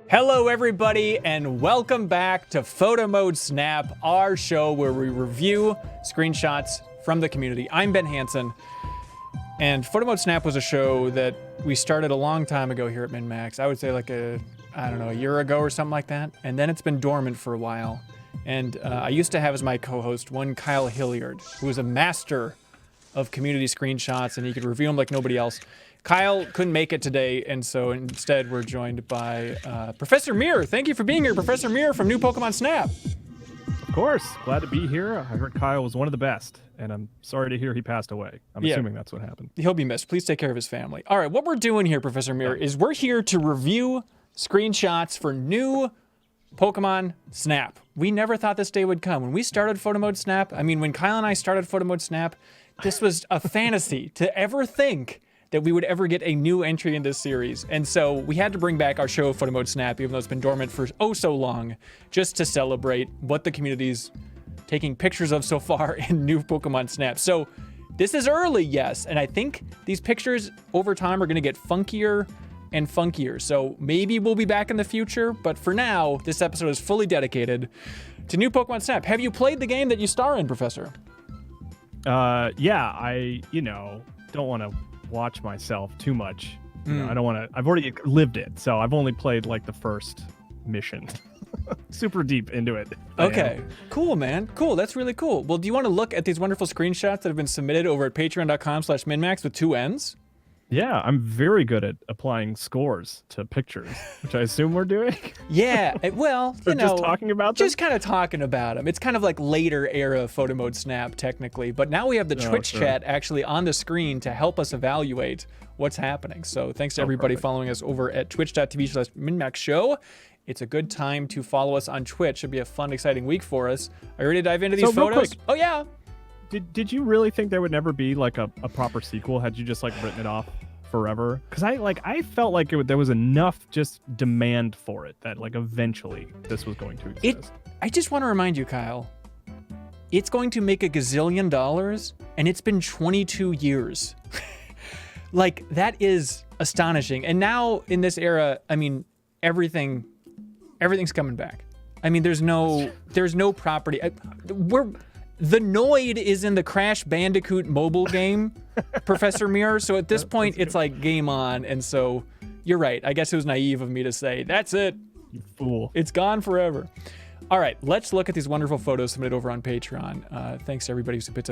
Hello everybody and welcome back to Photomode Snap, our show where we review screenshots from the community. I'm Ben Hansen, and Photomode Snap was a show that we started a long time ago here at MinnMax. I would say like a year ago or something like that, and then it's been dormant for a while. And I used to have as my co-host one Kyle Hilliard, who was a master of community screenshots, and he could review them like nobody else. Kyle couldn't make it today, and so instead we're joined by Professor Mir. Thank you for being here, Professor Mir from New Pokemon Snap. Of course, glad to be here. I heard Kyle was one of the best, and I'm sorry to hear he passed away. I'm assuming that's what happened. He'll be missed. Please take care of his family. All right, what we're doing here, Professor Mir, is we're here to review screenshots for new Pokemon Snap. We never thought this day would come. When we started Photomode Snap, I mean, when Kyle and I started Photomode Snap, this was a fantasy to ever think that we would ever get a new entry in this series. And so we had to bring back our show Photomode Snap, even though it's been dormant for oh so long, just to celebrate what the community's taking pictures of so far in new Pokemon Snap. So this is early, yes, and I think these pictures over time are gonna get funkier and funkier. So maybe we'll be back in the future, but for now, this episode is fully dedicated to new Pokemon Snap. Have you played the game that you star in, Professor? Yeah, I, don't want to watch myself too much. I don't want to. I've already lived it, so I've only played like the first mission. Super deep into it. Okay, cool, man. Cool, that's really cool. Well, do you want to look at these wonderful screenshots that have been submitted over at patreon.com/minmax with 2 N's? Yeah, I'm very good at applying scores to pictures, which I assume we're doing. Yeah, well, just talking about them? Just kind of talking about them. It's kind of like later era Photomode Snap, technically. But now we have the Twitch chat actually on the screen to help us evaluate what's happening. So thanks to everybody following us over at twitch.tv/MinnMaxShow. It's a good time to follow us on Twitch. It'll be a fun, exciting week for us. Are you ready to dive into these photos? Oh, yeah. Did you really think there would never be like a proper sequel? Had you just like written it off forever? Because I felt like there was enough just demand for it that like eventually this was going to exist. I just want to remind you, Kyle, it's going to make $1 gazillion, and it's been 22 years. Like, that is astonishing. And now in this era, I mean, everything's coming back. I mean, there's no property. The Noid is in the Crash Bandicoot mobile game, Professor Mir. So at this point, it's like game on. And so you're right. I guess it was naive of me to say, that's it. You fool. It's gone forever. All right, let's look at these wonderful photos submitted over on Patreon. Thanks to everybody who supports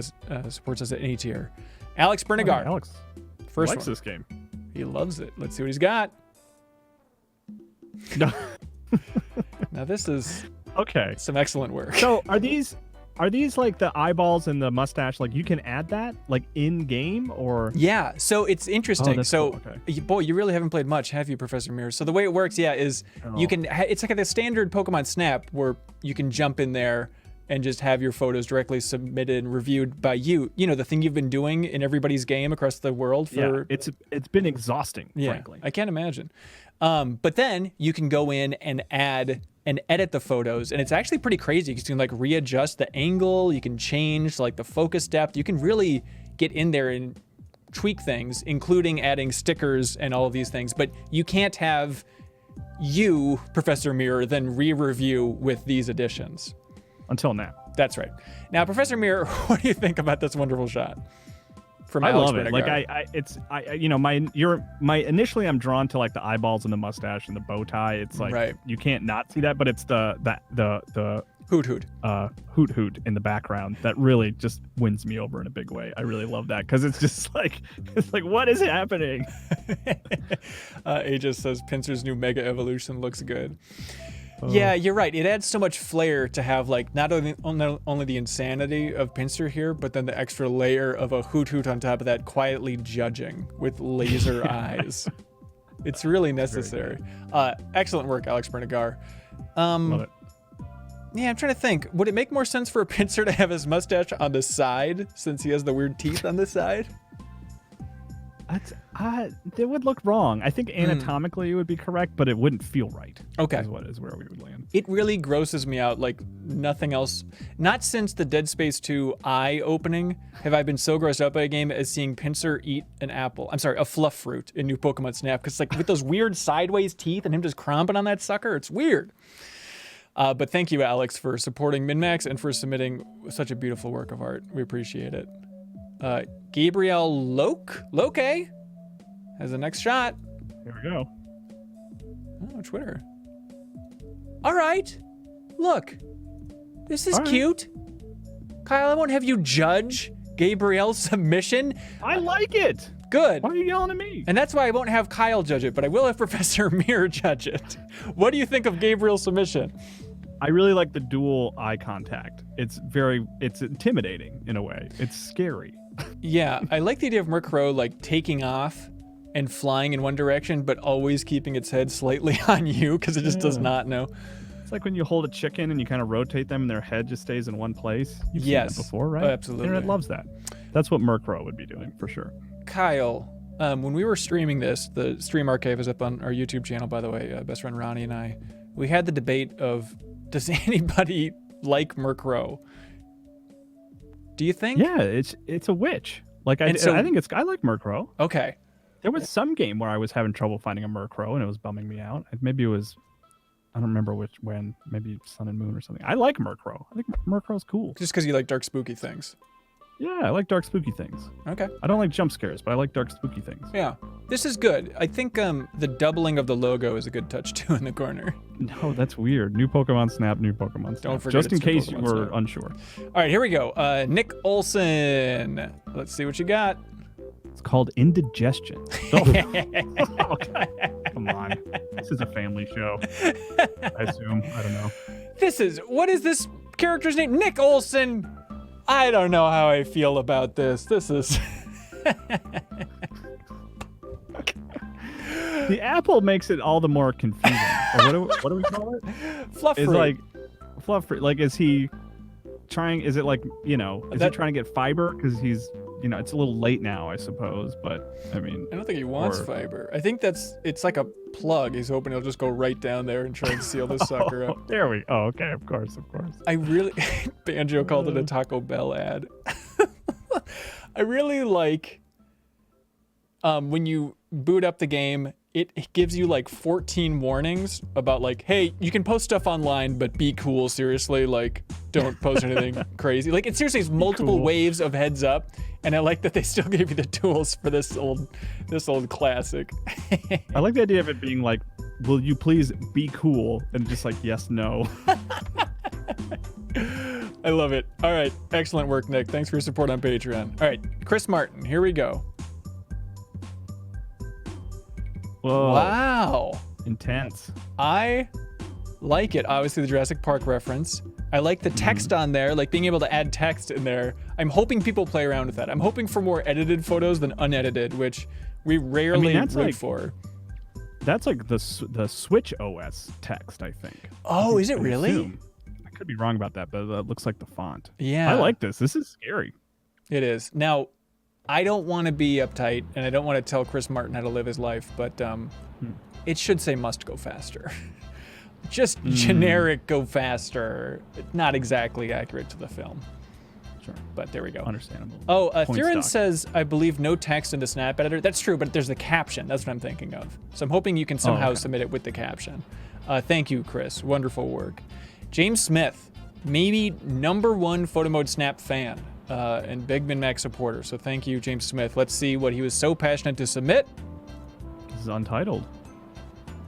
us at any tier. Alex Bernigar. Alex first likes one. this game. He loves it. Let's see what he's got. No. Now this is some excellent work. So are these like the eyeballs and the mustache? Like you can add that like in game or? Yeah. So it's interesting. Cool. Boy, you really haven't played much, have you, Professor Mir? So the way it works, is you can. It's like the standard Pokemon Snap where you can jump in there and just have your photos directly submitted and reviewed by you. You know, the thing you've been doing in everybody's game across the world for. Yeah, it's been exhausting. Frankly. I can't imagine. But then you can go in and add and edit the photos, and it's actually pretty crazy because you can like readjust the angle, you can change like the focus depth, you can really get in there and tweak things, including adding stickers and all of these things. But you can't have you, Professor Mir, then re-review with these additions. Until now. That's right. Now, Professor Mir, what do you think about this wonderful shot? I love it. Like my initially I'm drawn to like the eyeballs and the mustache and the bow tie. It's like you can't not see that, but it's the hoot in the background that really just wins me over in a big way. I really love that because it's just like what is happening? Aegis says Pinsir's new Mega Evolution looks good. Yeah, you're right. It adds so much flair to have like not only the insanity of Pinsir here, but then the extra layer of a hoot on top of that, quietly judging with laser eyes. It's really necessary. Excellent work, Alex Bernigar. Love it. Yeah, I'm trying to think. Would it make more sense for a Pinsir to have his mustache on the side since he has the weird teeth on the side? It would look wrong. I think anatomically it would be correct, but it wouldn't feel right. Okay. Is where we would land. It really grosses me out like nothing else. Not since the Dead Space 2 eye opening have I been so grossed out by a game as seeing Pinsir eat an apple. I'm sorry, a fluff fruit in New Pokemon Snap. Because like with those weird sideways teeth and him just cromping on that sucker, it's weird. But thank you, Alex, for supporting MinnMax and for submitting such a beautiful work of art. We appreciate it. Gabriel Loke has the next shot. Here we go. Oh, Twitter. All right. Look, this is cute. Kyle, I won't have you judge Gabriel's submission. I like it. Good. Why are you yelling at me? And that's why I won't have Kyle judge it, but I will have Professor Mir judge it. What do you think of Gabriel's submission? I really like the dual eye contact. It's intimidating in a way. It's scary. Yeah, I like the idea of Mirko like taking off and flying in one direction, but always keeping its head slightly on you because it just does not know. It's like when you hold a chicken and you kind of rotate them and their head just stays in one place. You've seen that before, right? Oh, absolutely. Internet loves that. That's what Mirko would be doing for sure. Kyle, when we were streaming this, the stream archive is up on our YouTube channel, by the way. Best friend Ronnie and I, we had the debate of, does anybody like Mirko? Do you think? Yeah, it's a witch. Like I like Mirko. Okay. There was some game where I was having trouble finding a Mirko and it was bumming me out. Maybe it was, I don't remember when. Maybe Sun and Moon or something. I like Mirko. I think Mirko's cool. Just because you like dark spooky things. Yeah, I like dark spooky things. Okay. I don't like jump scares, but I like dark spooky things. Yeah. This is good. I think the doubling of the logo is a good touch too in the corner. No, that's weird. New Pokemon Snap, new Pokemon Snap. Don't forget. Just in case you were unsure. All right, here we go. Nick Olson. Let's see what you got. It's called indigestion. Okay. Come on. This is a family show. I assume. I don't know. What is this character's name? Nick Olson. I don't know how I feel about this. This is... The apple makes it all the more confusing. Or what do we call it? Fluff fruit. It's like fluff fruit. Like, is he trying? Is it like, is he trying to get fiber? Because he's, it's a little late now, I suppose. But I mean, I don't think he wants fiber. I think it's like a plug. He's hoping he'll just go right down there and try and seal this sucker up. There we go. Oh, okay. Of course. I really, Banjo called it a Taco Bell ad. I really like when you boot up the game, it gives you like 14 warnings about like, hey, you can post stuff online, but be cool, seriously. Like, don't post anything crazy. Like, it seriously is multiple waves of heads up, and I like that they still gave you the tools for this old classic. I like the idea of it being like, will you please be cool? And just like, yes, no. I love it. All right, excellent work, Nick. Thanks for your support on Patreon. All right, Chris Martin, here we go. Whoa. Wow. Intense. I like it. Obviously, the Jurassic Park reference. I like the text on there, like being able to add text in there. I'm hoping people play around with that. I'm hoping for more edited photos than unedited, which we rarely root for. That's like the Switch OS text, I think. Oh, is it really? I could be wrong about that, but that looks like the font. Yeah. I like this. This is scary. It is. Now, I don't want to be uptight, and I don't want to tell Chris Martin how to live his life, but it should say must go faster. Just generic go faster. Not exactly accurate to the film. Sure. But there we go. Understandable. Oh, Thurin says, I believe no text in the Snap Editor. That's true, but there's the caption. That's what I'm thinking of. So I'm hoping you can somehow submit it with the caption. Thank you, Chris. Wonderful work. James Smith, maybe #1 Photomode Snap fan. And big MinnMax supporter. So thank you, James Smith. Let's see what he was so passionate to submit. This is untitled.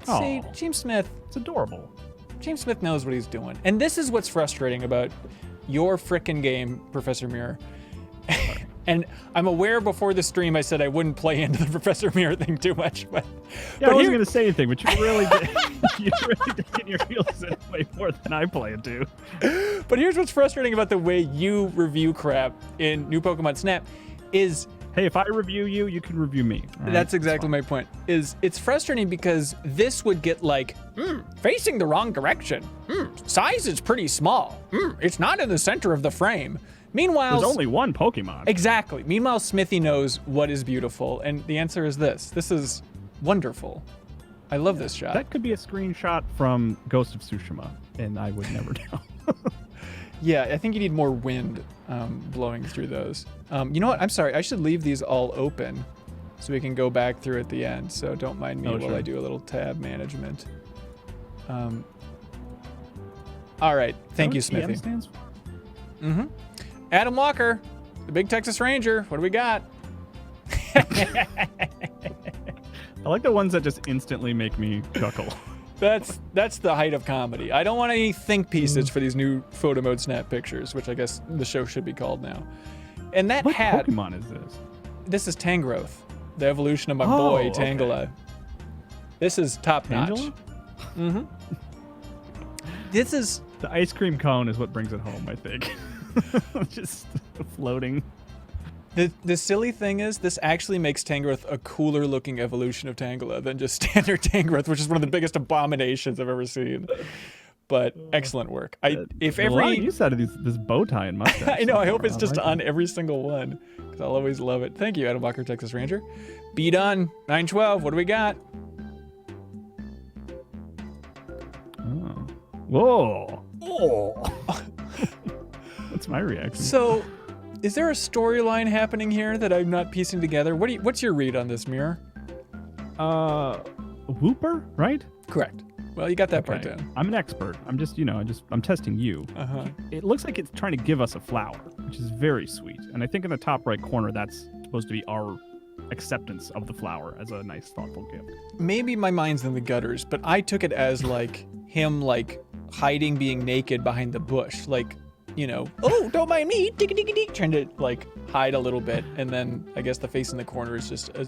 See, James Smith. It's adorable. James Smith knows what he's doing. And this is what's frustrating about your frickin' game, Professor Mir. And I'm aware before the stream I said I wouldn't play into the Professor Mir thing too much, but I wasn't going to say anything, but you really did. You really did get your feels in way more than I play it to. But here's what's frustrating about the way you review crap in New Pokemon Snap is... Hey, if I review you, you can review me. Right? That's exactly my point. It's frustrating because this would get like, facing the wrong direction. Size is pretty small. It's not in the center of the frame. Meanwhile, there's only one Pokemon. Exactly. Meanwhile, Smithy knows what is beautiful, and the answer is this. This is wonderful. I love this shot. That could be a screenshot from Ghost of Tsushima, and I would never know. Yeah, I think you need more wind blowing through those. You know what? I'm sorry. I should leave these all open so we can go back through at the end. So don't mind me while I do a little tab management. All right. Thank you, Smithy. Mm-hmm. Adam Walker, the Big Texas Ranger. What do we got? I like the ones that just instantly make me chuckle. That's the height of comedy. I don't want any think pieces for these new Photomode Snap pictures, which I guess the show should be called now. And that what hat. Pokemon is this? This is Tangrowth, the evolution of my boy Tangela. Okay. This is top notch. Tangela? Mm-hmm. This is the ice cream cone is what brings it home, I think. Just floating. The silly thing is, this actually makes Tangrowth a cooler looking evolution of Tangela than just standard Tangrowth, which is one of the biggest abominations I've ever seen. But excellent work. If every a lot of use out of this bow tie and mustache. I know. I hope it's just on every single one, because I'll always love it. Thank you, Adam Walker, Texas Ranger. Be done. 912. What do we got? Oh. Whoa. Oh. That's my reaction. So, is there a storyline happening here that I'm not piecing together? What's your read on this, Mirror? Whooper, right? Correct. Well, you got that part down. I'm an expert. I'm just, I'm testing you. Uh-huh. It looks like it's trying to give us a flower, which is very sweet. And I think in the top right corner, that's supposed to be our acceptance of the flower as a nice, thoughtful gift. Maybe my mind's in the gutters, but I took it as him hiding, being naked behind the bush, oh, don't mind me, trying to hide a little bit, and then I guess the face in the corner is just a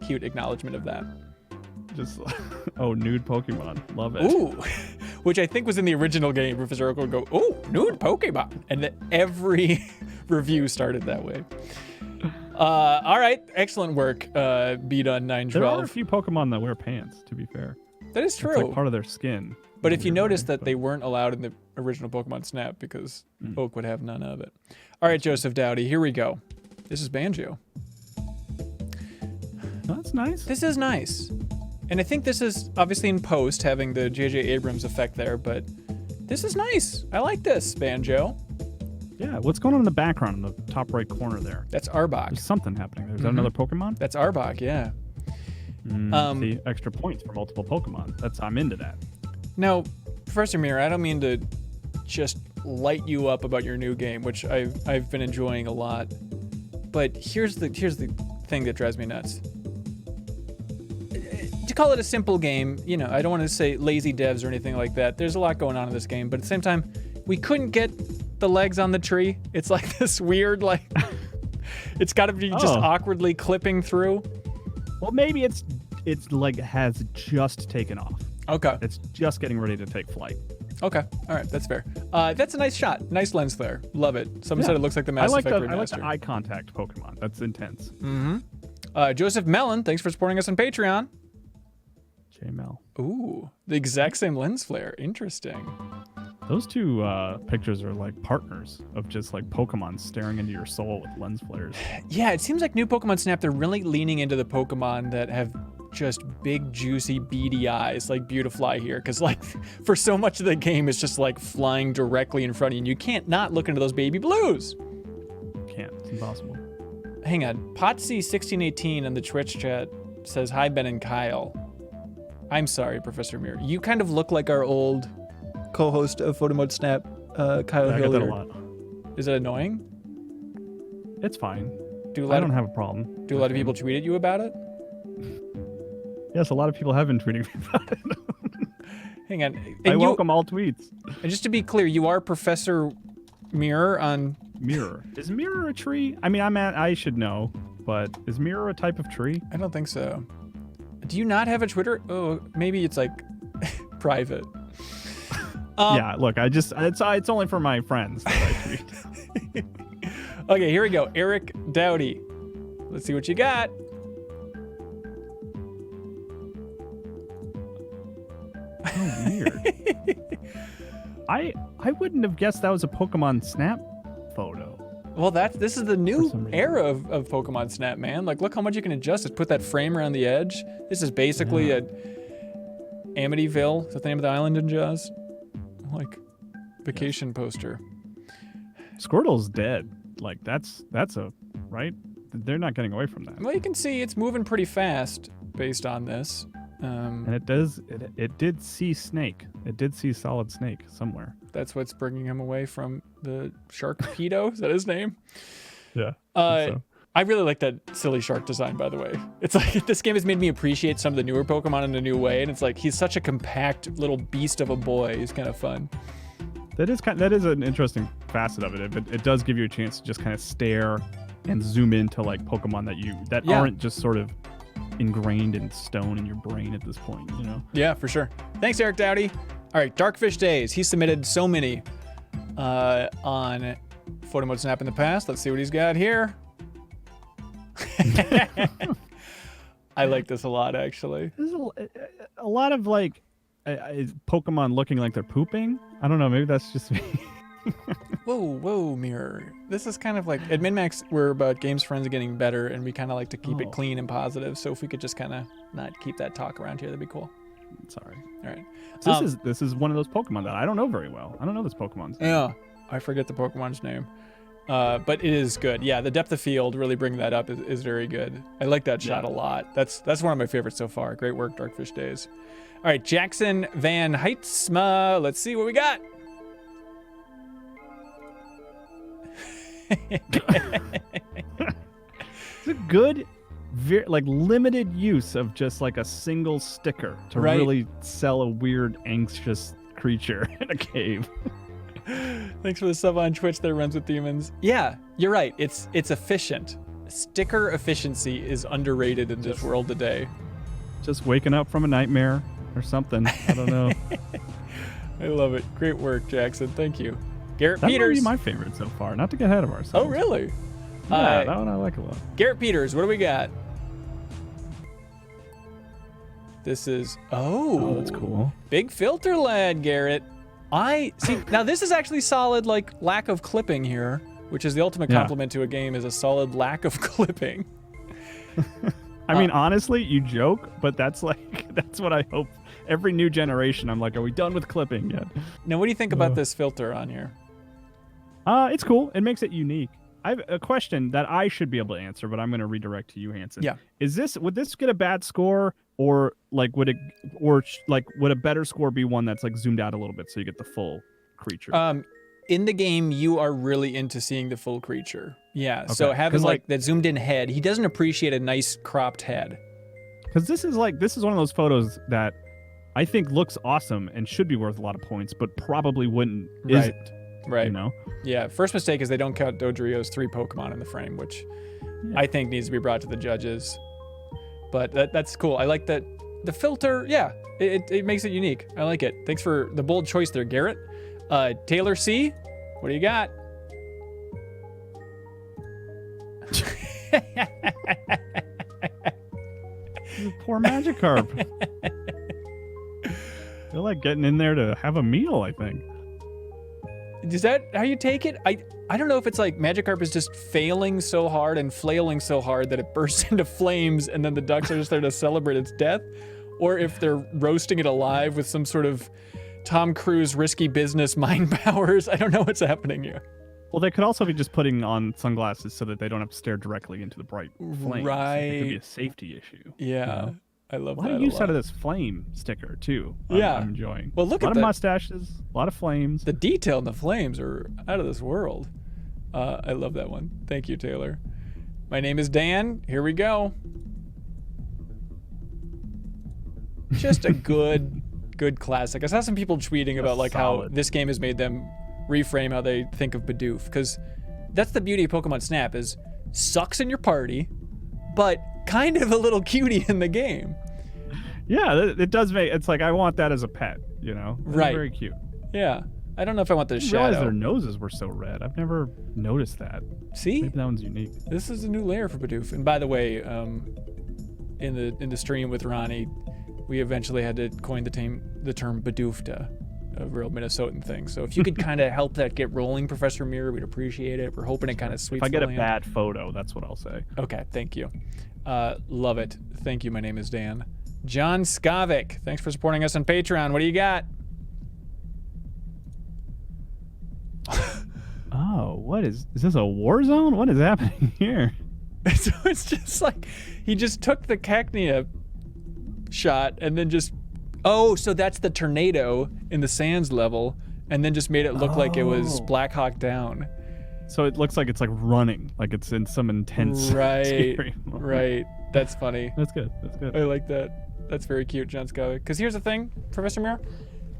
cute acknowledgement of that. Just nude Pokemon, love it. Ooh, which I think was in the original game. Professor Oak would go, "Oh, nude Pokemon," and every review started that way. All right, excellent work, Be Done 912. There are a few Pokemon that wear pants, to be fair. That is true. It's like part of their skin. But if you notice that they weren't allowed in the original Pokemon Snap because Oak would have none of it. All right, Joseph Dowdy, here we go. This is Banjo. That's nice. This is nice. And I think this is obviously in post, having the J.J. Abrams effect there, but this is nice. I like this, Banjo. Yeah, what's going on in the background in the top right corner there? That's Arbok. There's something happening there. Is that another Pokemon? That's Arbok, yeah. See, extra points for multiple Pokemon. I'm into that. Now, Professor Mirror, I don't mean to just light you up about your new game, which I've been enjoying a lot. But here's the thing that drives me nuts. To call it a simple game, I don't want to say lazy devs or anything like that. There's a lot going on in this game, but at the same time, we couldn't get the legs on the tree. It's like this weird, it's got to be just awkwardly clipping through. Well, maybe it's has just taken off. Okay. It's just getting ready to take flight. Okay. All right. That's fair. That's a nice shot. Nice lens flare. Love it. Someone said it looks like the Mass Effect remaster. I like the eye contact Pokemon. That's intense. Mm-hmm. Joseph Mellon, thanks for supporting us on Patreon. J-Mel. Ooh, the exact same lens flare. Interesting. Those two pictures are like partners of just Pokemon staring into your soul with lens flares. Yeah, it seems like new Pokemon Snap, they're really leaning into the Pokemon that have just big, juicy, beady eyes, like Beautifly here. Because, for so much of the game, it's just, flying directly in front of you. And you can't not look into those baby blues. Can't. It's impossible. Hang on. Potsy1618 in the Twitch chat says, "Hi, Ben and Kyle." I'm sorry, Professor Mir. You kind of look like our old co-host of Photomode Snap, Kyle Hilliard. I get that a lot. Is it annoying? It's fine. I don't have a problem. Do a lot of people tweet at you about it? Yes, a lot of people have been tweeting me about it. Hang on. I welcome all tweets. And just to be clear, you are Professor Mirror on... Mirror. Is Mirror a tree? I mean, I should know, but is Mirror a type of tree? I don't think so. Do you not have a Twitter? Oh, maybe it's private. Yeah, look, it's only for my friends that I tweet. Okay, here we go. Eric Dowdy. Let's see what you got. Oh, weird. I wouldn't have guessed that was a Pokemon Snap photo. Well, this is the new some reason. era of Pokemon Snap, man. Like, look how much you can adjust. Just put that frame around the edge. This is basically a Amityville. Is that the name of the island in Jaws? Like, vacation poster. Squirtle's dead. Like, that's a, right? They're not getting away from that. Well, you can see it's moving pretty fast based on this. And it did see Snake. It did see Solid Snake somewhere. That's what's bringing him away from the Sharkpedo. Is that his name? Yeah. So. I really like that silly shark design, by the way. It's like, this game has made me appreciate some of the newer Pokemon in a new way, and it's like, he's such a compact little beast of a boy. He's kind of fun. That is an interesting facet of it. It does give you a chance to just kind of stare and zoom into like Pokemon that aren't just sort of ingrained in stone in your brain at this point, you know? Yeah, for sure. Thanks, Eric Dowdy. All right, Darkfish Days. He submitted so many on Photomode Snap in the past. Let's see what he's got here. I like this a lot, actually. There's a lot of like Pokemon looking like they're pooping. I don't know. Maybe that's just me. Whoa, Mirror. This is kind of like, at MinnMax, we're about games, friends, and getting better, and we kind of like to keep it clean and positive. So if we could just kind of not keep that talk around here, that'd be cool. Sorry. All right. So this is one of those Pokemon that I don't know very well. I don't know this Pokemon's name. Yeah, I forget the Pokemon's name. But it is good. Yeah, the depth of field, really bringing that up is very good. I like that shot a lot. That's one of my favorites so far. Great work, Darkfish Days. All right, Jackson Van Heitzma. Let's see what we got. It's a good, like limited use of just like a single sticker to really sell a weird, anxious creature in a cave. Thanks for the sub on Twitch that runs with demons. Yeah, you're right. It's efficient. Sticker efficiency is underrated in this world today. Just waking up from a nightmare or something. I don't know. I love it. Great work, Jackson. Thank you. Garrett That Peters. might be my favorite so far. Not to get ahead of ourselves. Oh, really? Yeah, that one I like a lot. Garrett Peters, what do we got? This is that's cool. Big filter lad, Garrett. I see. Now this is actually solid, like lack of clipping here, which is the ultimate compliment to a game, is a solid lack of clipping. I mean, honestly, you joke, but that's what I hope. Every new generation, I'm like, are we done with clipping yet? Now, what do you think about this filter on here? It's cool. It makes it unique. I have a question that I should be able to answer, but I'm going to redirect to you, Hanson. Yeah. Would this get a bad score, or like would a better score be one that's like zoomed out a little bit so you get the full creature? In the game, you are really into seeing the full creature. Yeah. Okay. So having like that zoomed in head, he doesn't appreciate a nice cropped head. Because this is one of those photos that I think looks awesome and should be worth a lot of points, but probably wouldn't. Isn't. Right. You know? Yeah. First mistake is they don't count Dodrio's 3 Pokemon in the frame, which I think needs to be brought to the judges. But that's cool. I like that. The filter, yeah, it makes it unique. I like it. Thanks for the bold choice there, Garrett. Taylor C, what do you got? You poor Magikarp. They're like getting in there to have a meal, I think. Is that how you take it? I don't know if it's like Magikarp is just failing so hard and flailing so hard that it bursts into flames and then the ducks are just there to celebrate its death, or if they're roasting it alive with some sort of Tom Cruise risky business mind powers. I don't know what's happening here. Well, they could also be just putting on sunglasses so that they don't have to stare directly into the bright flames. Right. It could be a safety issue. Yeah. You know? I love a that. lot of use out of this flame sticker too. Yeah. I'm enjoying. Well, look at at a lot of mustaches, a lot of flames. The detail in the flames are out of this world. I love that one. Thank you, Taylor. My name is Dan. Here we go. Just a good classic. I saw some people tweeting about like how this game has made them reframe how they think of Bidoof, because that's the beauty of Pokemon Snap, is sucks in your party, but kind of a little cutie in the game. Yeah, it does make, it's like I want that as a pet, you know? Right. Very cute. Yeah. I don't know if I want the I shadow. realized their noses were so red. I've never noticed that. See? Maybe that one's unique. This is a new layer for Bidoof. And by the way, in the stream with Ronnie, we eventually had to coin the term Bidoofta. a real Minnesotan thing. So if you could kind of help that get rolling, Professor Mirror, we'd appreciate it. We're hoping it kind of sweeps If I get the a land. bad photo, that's what I'll say. Okay, thank you. Love it. Thank you. My name is Dan. John Skovic, thanks for supporting us on Patreon. What do you got? Oh, what is this a war zone? What is happening here? So it's just like he just took the Cacnea shot and then just so that's the tornado in the sands level, and then just made it look like it was Black Hawk Down. So it looks like it's like running, like it's in some intense scary moment. Right. That's funny. That's good. That's good. I like that. That's very cute, John Skovic. Because here's the thing, Professor Mirror,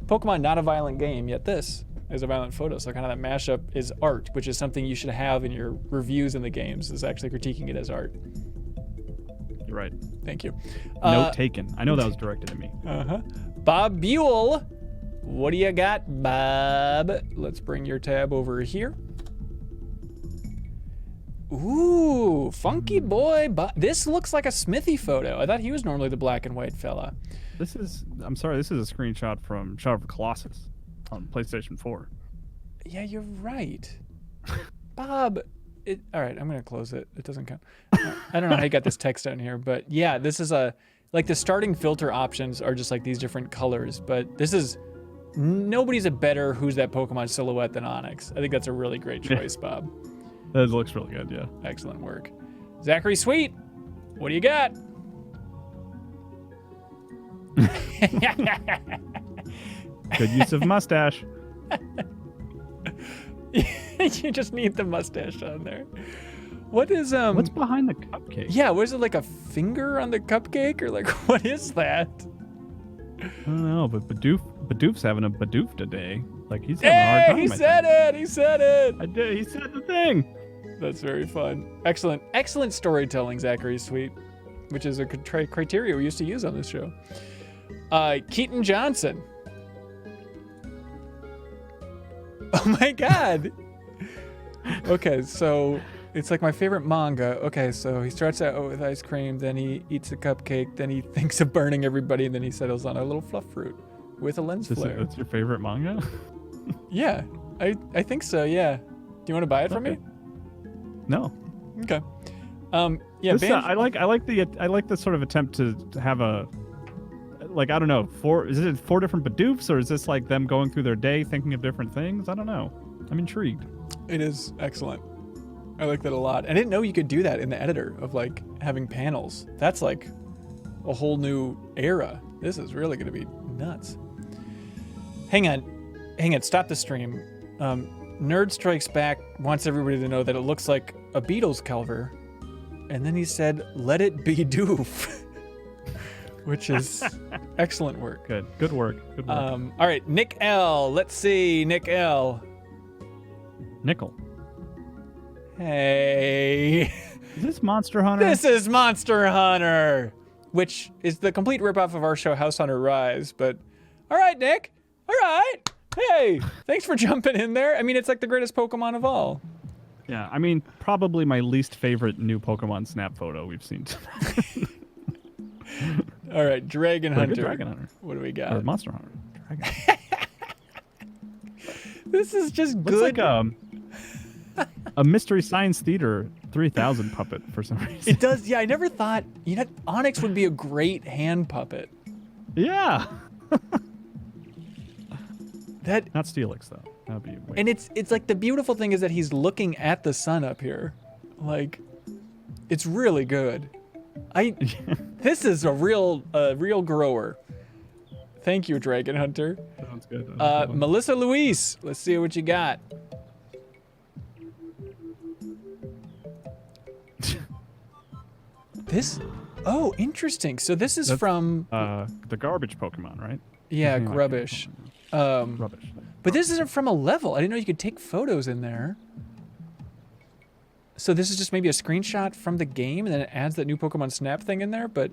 Pokemon not a violent game, yet this is a violent photo. So kind of that mashup is art, which is something you should have in your reviews in the games, is actually critiquing it as art. You're right. Thank you. Note taken. I know that was directed at me. Bob Buell, what do you got, Bob? Let's bring your tab over here. Ooh, funky boy. This looks like a Smithy photo. I thought he was normally the black and white fella. I'm sorry, this is a screenshot from Shadow of the Colossus on PlayStation 4. Yeah, you're right. Bob, all right, I'm going to close it. It doesn't count. I don't know how you got this text down here, but yeah, this is like the starting filter options are just like these different colors, but this is, nobody's a better Who's That Pokemon silhouette than Onyx. I think that's a really great choice, Bob. That looks really good, yeah. Excellent work. Zachary Sweet, what do you got? Good use of mustache. You just need the mustache on there. What is What's behind the cupcake? Yeah, was it like a finger on the cupcake, or like what is that? I don't know, but Bidoof's having a Bidoof today. Like he's having a hard time. He said it. He said it. I did. He said the thing. That's very fun. Excellent storytelling, Zachary Sweet, which is a criteria we used to use on this show. Keaton Johnson. Oh my God. Okay, so it's like my favorite manga. Okay, so he starts out with ice cream, then he eats a cupcake, then he thinks of burning everybody, and then he settles on a little fluff fruit with a lens flare. That's your favorite manga? Yeah, I think so. Yeah. Do you want to buy it from me? No. Okay. Yeah. This, I like the sort of attempt to have a, like, I don't know, is it 4 different Bidoofs, or is this like them going through their day thinking of different things? I don't know. I'm intrigued. It is excellent. I like that a lot. I didn't know you could do that in the editor of like having panels. That's like a whole new era. This is really going to be nuts. Hang on. Stop the stream. Nerd Strikes Back wants everybody to know that it looks like a Beatles cover. And then he said, "Let it be doof," which is excellent work. Good work. All right, Nick L. Let's see, Nick L. Nickel. Hey. Is this Monster Hunter? This is Monster Hunter, which is the complete ripoff of our show House Hunter Rise. But all right, Nick. All right. Hey, thanks for jumping in there. I mean, it's like the greatest Pokemon of all. Yeah, I mean, probably my least favorite new Pokemon Snap photo we've seen tonight. All right, Dragon Hunter. Dragon Hunter. What do we got? Or Monster Hunter. Dragon. This is just Looks good. like a Mystery Science Theater 3000 puppet for some reason. It does. Yeah, I never thought. Onyx would be a great hand puppet. Yeah. Not Steelix though. That'd be weird. And it's like the beautiful thing is that he's looking at the sun up here. Like, it's really good. This is a real grower. Thank you, Dragon Hunter. Sounds good. Melissa Luis, let's see what you got. Oh, interesting. So this is from the garbage Pokemon, right? Yeah, Grubbish. Rubbish. But this isn't from a level. I didn't know you could take photos in there. So this is just maybe a screenshot from the game, and then it adds that new Pokemon Snap thing in there. But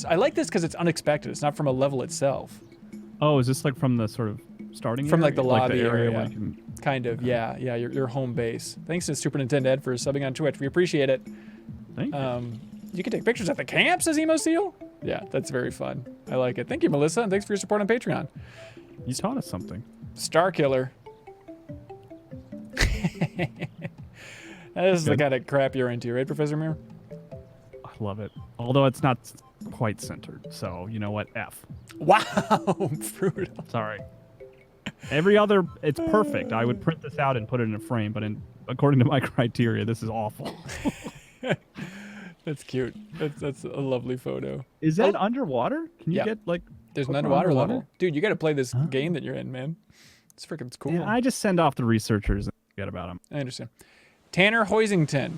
I like this because it's unexpected. It's not from a level itself. Oh, is this like from the sort of starting from area? Like the lobby area? Where you can... Kind of, yeah, your home base. Thanks to Super Nintendo Ed for subbing on Twitch. We appreciate it. Thank you. You can take pictures at the camp, says Emo Seal. Yeah, that's very fun. I like it. Thank you, Melissa, and thanks for your support on Patreon. You taught us something. Starkiller. This is the kind of crap you're into, right, Professor Mir? I love it. Although it's not quite centered. So, you know what? F. Wow, brutal. Sorry. Every other, it's perfect. I would print this out and put it in a frame, but according to my criteria, this is awful. That's cute. That's a lovely photo. Is that underwater? Can you get like... There's an underwater level. Dude, you got to play this game that you're in, man. It's freaking cool. Yeah, I just send off the researchers and forget about them. I understand. Tanner Hoisington.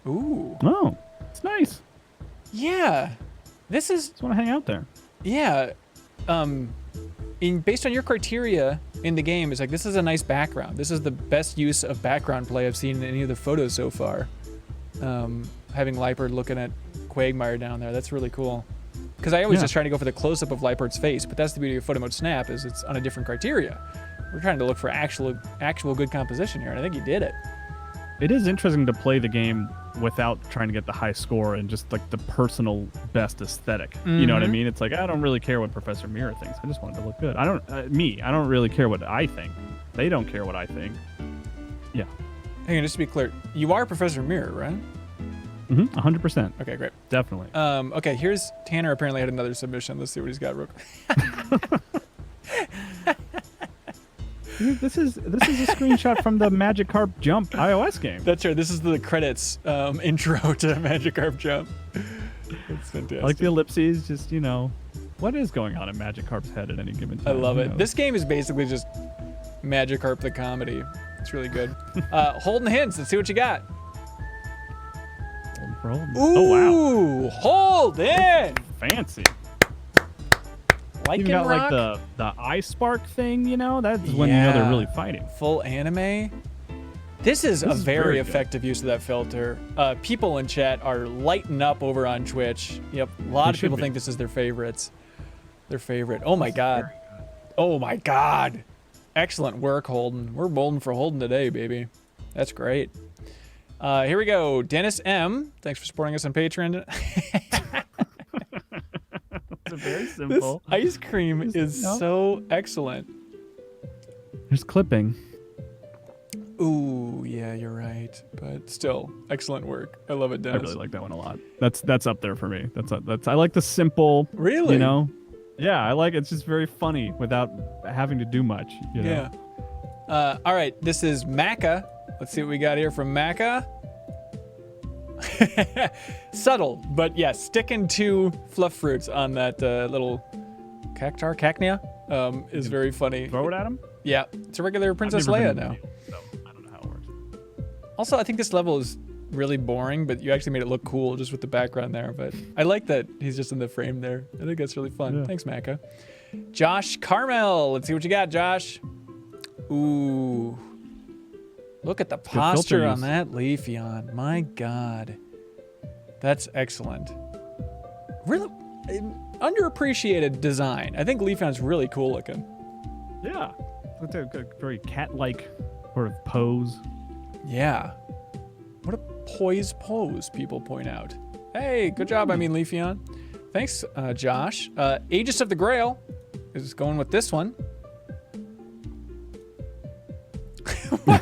Ooh. Oh, it's nice. Yeah. This is... Just want to hang out there. Yeah. Based on your criteria in the game, it's like, this is a nice background. This is the best use of background play I've seen in any of the photos so far. Having Leipard looking at Quagmire down there, that's really cool. Because I always just try to go for the close-up of Leipard's face, but that's the beauty of Photomode Snap, is it's on a different criteria. We're trying to look for actual good composition here, and I think you did it. It is interesting to play the game without trying to get the high score and just like the personal best aesthetic. You know what I mean? It's like, I don't really care what Professor Mirror thinks. I just want it to look good. I don't really care what I think. They don't care what I think. Yeah. Hey, just to be clear, you are Professor Mirror, right? 100%. Okay, great. Definitely. Okay, here's Tanner apparently had another submission. Let's see what he's got real quick. This is a screenshot from the Magikarp Jump iOS game. That's right. This is the credits intro to Magikarp Jump. That's fantastic. I like the ellipses, just, you know, what is going on in Magikarp's head at any given time? I love it. Knows? This game is basically just Magikarp the comedy. It's really good. Holding hints. Let's see what you got. Ooh, oh, wow. Hold in. Fancy. Like you got like the eye spark thing, you know? That's when you know they're really fighting. Full anime. This is a very effective use of that filter. People in chat are lighting up over on Twitch. Yep, a lot of people think this is their favorites. Their favorite. Oh my god. Oh my god. Excellent work, Holden. We're bowling for Holden today, baby. That's great. Here we go. Dennis M. Thanks for supporting us on Patreon. It's very simple. This ice cream is so excellent. There's clipping. Ooh, yeah, you're right. But still, excellent work. I love it, Dennis. I really like that one a lot. That's up there for me. That's I like the simple. Really? You know? Yeah, I like it. It's just very funny without having to do much. You know? Yeah. All right, this is Macca. Let's see what we got here from Macca. Subtle, but yeah, sticking to fluff fruits on that little cacnea is very funny. Throw it at him? Yeah, it's a regular Princess Leia now. So I don't know how it works. Also, I think this level is really boring, but you actually made it look cool just with the background there. But I like that he's just in the frame there. I think that's really fun. Yeah. Thanks, Macca. Josh Carmel. Let's see what you got, Josh. Ooh. Look at the posture on that Leafeon. My God. That's excellent. Really underappreciated design. I think Leafeon's really cool looking. Yeah. It's a very cat-like sort of pose. Yeah. What a poised pose, people point out. Hey, good job, Leafeon. Thanks, Josh. Aegis of the Grail is going with this one. What?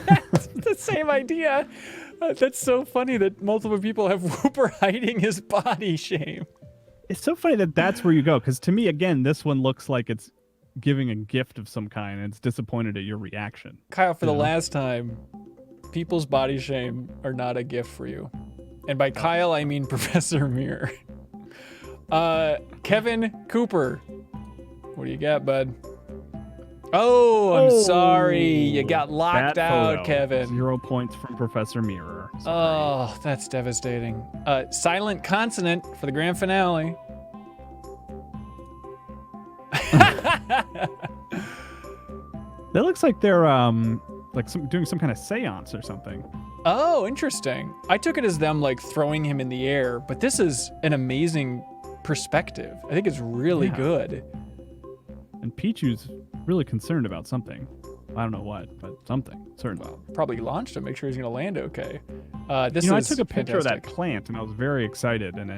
The same idea. That's so funny that multiple people have Whooper hiding his body shame. It's so funny that that's where you go, because to me, again, this one looks like it's giving a gift of some kind, and it's disappointed at your reaction. Kyle, for the last time, people's body shame are not a gift for you. And by Kyle, I mean Professor Mir. Kevin Cooper. What do you got, bud? Oh, I'm sorry. You got locked out, Kevin. 0 points from Professor Mirror. Oh, that's devastating. Silent Consonant for the grand finale. That looks like they're doing some kind of seance or something. Oh, interesting. I took it as them like throwing him in the air, but this is an amazing perspective. I think it's really good. And Pichu's really concerned about something. I don't know what, but something. Certainly. Well, probably launched him. Make sure he's going to land okay. I took a picture of that plant, and I was very excited, and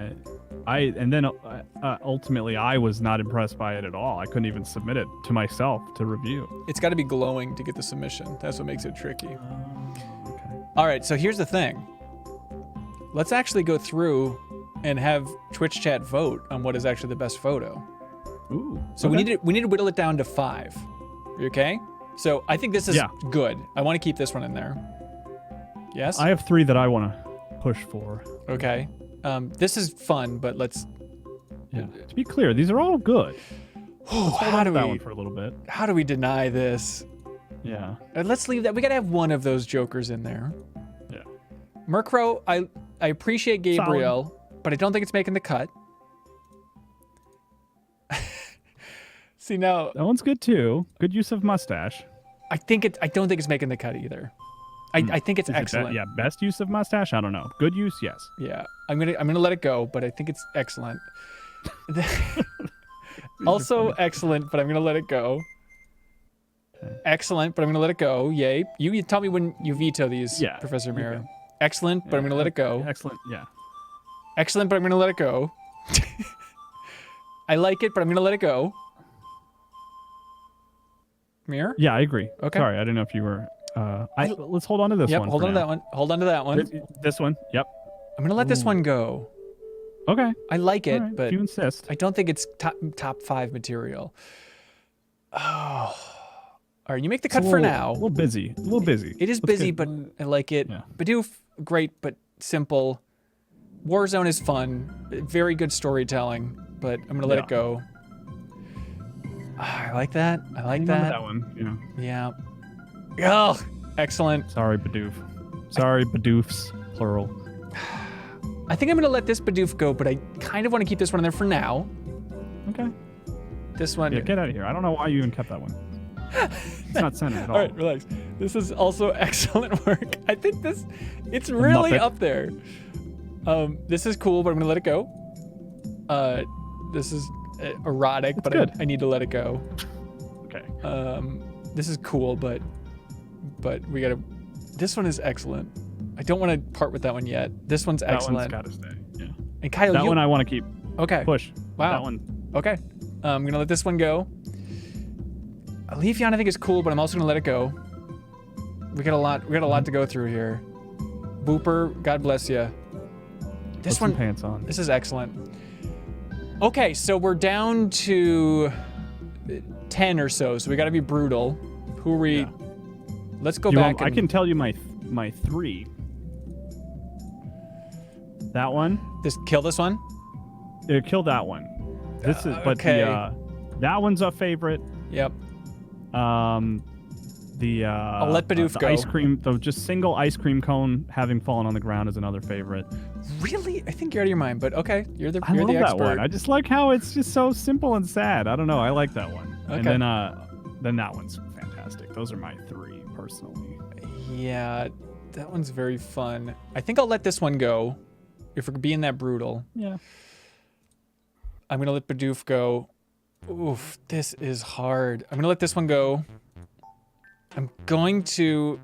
Ultimately I was not impressed by it at all. I couldn't even submit it to myself to review. It's got to be glowing to get the submission. That's what makes it tricky. Okay. All right, so here's the thing. Let's actually go through and have Twitch chat vote on what is actually the best photo. Ooh. So okay. we need to whittle it down to 5. You okay? So I think this is good. I want to keep this one in there. Yes? I have 3 that I want to push for. Okay. This is fun, but let's... Yeah. To be clear, these are all good. How do that one for a little bit? How do we deny this? Yeah. Let's leave that. We got to have one of those jokers in there. Yeah. Mirko, I appreciate Gabriel, but I don't think it's making the cut. See now, that one's good too. Good use of mustache. I don't think it's making the cut either. I think it's excellent. Best use of mustache. I don't know. Good use, yes. Yeah, I'm gonna let it go, but I think it's excellent. Also excellent, but I'm gonna let it go. Okay. Excellent, but I'm gonna let it go. Yay! You tell me when you veto these, Professor Mirror. Excellent, but I'm gonna let it go. Excellent, yeah. Excellent, but I'm gonna let it go. I like it, but I'm gonna let it go. Mirror? Yeah, I agree. Okay. Sorry, I didn't know if you were. Let's hold on to this one. Yep, hold on to that one. Hold on to that one. This one. Yep. I'm gonna let this one go. Okay. I like it, but if you insist. I don't think it's top 5 material. Oh. All right, you make the cut for now. A little busy. A little busy. It is busy, but I like it. Yeah. Bidoof, great, but simple. Warzone is fun. Very good storytelling, but I'm gonna let it go. I like that. I like that. That one. Yeah. Oh, excellent. Sorry, Bidoof. Sorry, Bidoofs, plural. I think I'm gonna let this Bidoof go, but I kind of want to keep this one in there for now. Okay. This one. Yeah, get out of here. I don't know why you even kept that one. It's not centered at all. All right, relax. This is also excellent work. I think it's really up there. This is cool, but I'm gonna let it go. This is erotic, but I need to let it go. Okay. This is cool, but we gotta. This one is excellent. I don't want to part with that one yet. This one's excellent. That one's gotta stay. Yeah. And Kyle, that one I want to keep. Okay. Push. Wow. That one. Okay. I'm gonna let this one go. Leafeon I think is cool, but I'm also gonna let it go. We got a lot to go through here. Booper, God bless you. This one. Put some pants on. This is excellent. Okay, so we're down to 10 or so we got to be brutal. Who are we? Yeah. Let's go back. I can tell you my 3. That one. Kill this one. Yeah, kill that one. This is, but okay. That one's a favorite. Yep. I'll let Bidoof go. Ice cream, though, just single ice cream cone having fallen on the ground is another favorite. Really? I think you're out of your mind, but okay, you're the expert. That one. I just like how it's just so simple and sad. I don't know. I like that one. Okay. And then that one's fantastic. Those are my 3 personally. Yeah, that one's very fun. I think I'll let this one go. If we're being that brutal. Yeah. I'm gonna let Bidoof go. Oof, this is hard. I'm gonna let this one go. I'm going to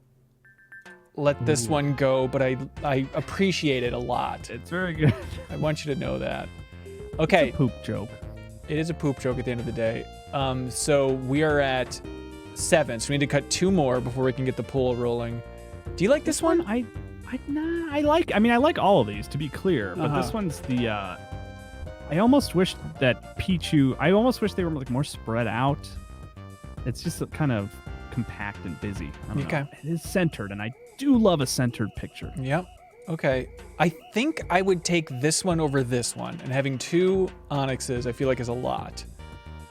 let this one go, but I appreciate it a lot. It's very good. I want you to know that. Okay. It's a poop joke. It is a poop joke at the end of the day. So we are at 7, so we need to cut 2 more before we can get the poll rolling. Do you like this one? I like all of these, to be clear, but this one's the I almost wish that Pichu, I almost wish they were like more spread out. It's just kind of compact and busy. I don't know. It is centered, and I do love a centered picture. Yep. Okay. I think I would take this one over this one, and having 2 onyxes I feel like is a lot.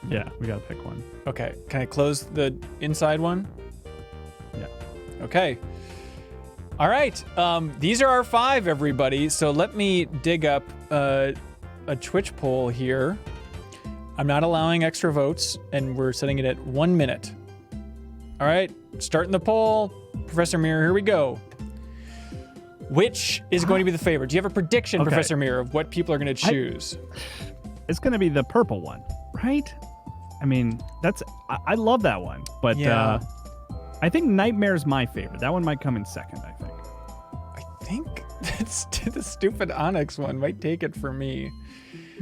Yeah, we gotta pick one. Okay. Can I close the inside one? Yeah. Okay. All right. These are our 5, everybody. So let me dig up a Twitch poll here. I'm not allowing extra votes, and we're setting it at 1 minute. All right, starting the poll. Professor Mirror, here we go. Which is going to be the favorite? Do you have a prediction, Professor Mirror, of what people are going to choose? It's going to be the purple one, right? I mean, I love that one, but I think Nightmare's my favorite. That one might come in second, I think. I think that's the stupid Onyx one might take it for me.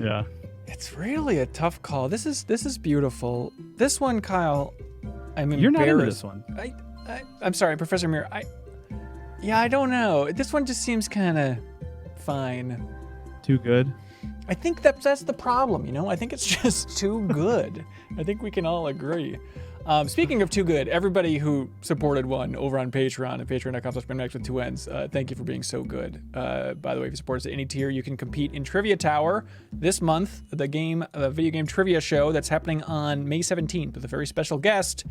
Yeah. It's really a tough call. This is beautiful. This one, Kyle, I'm embarrassed. You're not into this one. I'm sorry, Professor Mir. I don't know. This one just seems kind of fine. Too good? I think that's the problem, you know? I think it's just too good. I think we can all agree. Speaking of too good, everybody who supported one over on Patreon at patreon.com/MinnMax with 2 N's, thank you for being so good. By the way, if you support us at any tier, you can compete in Trivia Tower this month, the video game trivia show that's happening on May 17th with a very special guest.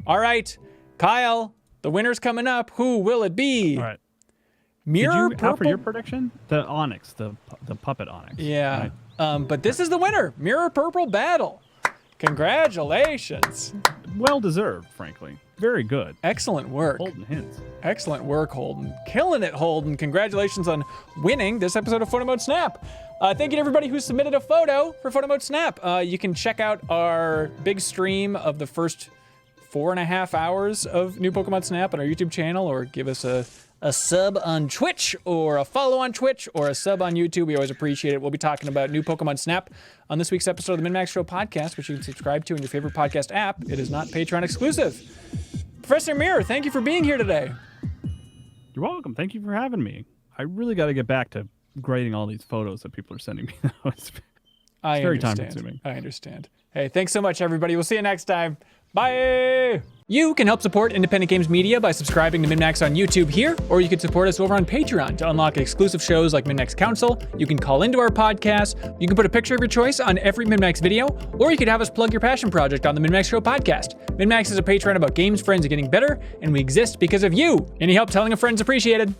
All right, Kyle, the winner's coming up. Who will it be? All right. Mirror Did you, Purple? for your prediction? The Onyx, the puppet Onyx. Yeah. Right? But this is the winner, Mirror Purple Battle. Congratulations. Well deserved, frankly. Very good. Excellent work. Holden hints. Excellent work, Holden. Killing it, Holden. Congratulations on winning this episode of Photomode Snap. Thank you to everybody who submitted a photo for Photomode Snap. You can check out our big stream of the first 4.5 hours of new Pokemon Snap on our YouTube channel, or give us a sub on Twitch, or a follow on Twitch, or a sub on YouTube. We always appreciate it. We'll be talking about new Pokemon Snap on this week's episode of the MinnMax Show podcast, which you can subscribe to in your favorite podcast app. It is not Patreon exclusive. Professor Mir, thank you for being here today. You're welcome. Thank you for having me. I really got to get back to grading all these photos that people are sending me. It's very time consuming. I understand. Hey, thanks so much, everybody. We'll see you next time. Bye! You can help support independent games media by subscribing to MinnMax on YouTube here, or you can support us over on Patreon to unlock exclusive shows like MinnMax Council. You can call into our podcast, you can put a picture of your choice on every MinnMax video, or you could have us plug your passion project on the MinnMax Show podcast. MinnMax is a Patreon about games, friends, and getting better, and we exist because of you. Any help telling a friend's appreciated.